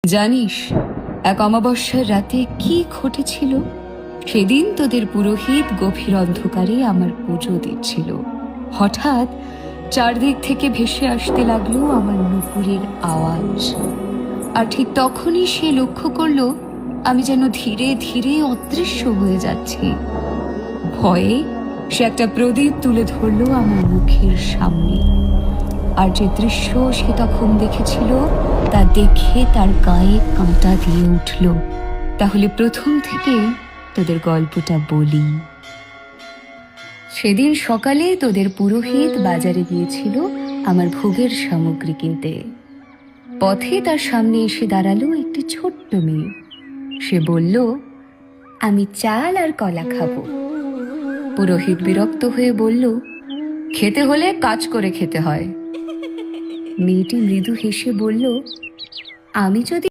জানিস এক অমাবস্যার রাতে কি ঘটেছিল? সেদিন তোদের পুরোহিত গভীর অন্ধকারে আমার পুজো দিচ্ছিল। হঠাৎ চারদিক থেকে ভেসে আসতে লাগলো আমার নুপুরের আওয়াজ। আর ঠিক তখনই সে লক্ষ্য করলো আমি যেন ধীরে ধীরে অদৃশ্য হয়ে যাচ্ছি। ভয়ে সে একটা প্রদীপ তুলে ধরলো আমার মুখের সামনে। আর যে দৃশ্য সে তখন দেখেছিল তা দেখে তার গায়ে কাঁটা দিয়ে উঠল। তাহলে প্রথম থেকে তোদের গল্পটা বলি। সেদিন সকালে তোদের পুরোহিত বাজারে গিয়েছিল আমার ভোগের সামগ্রী কিনতে। পথে তার সামনে এসে দাঁড়ালো একটি ছোট্ট মেয়ে। সে বলল, আমি চাল আর কলা খাবো। পুরোহিত বিরক্ত হয়ে বলল, খেতে হলে কাজ করে খেতে হয়। মেয়েটি মৃদু হেসে বলল, আমি যদি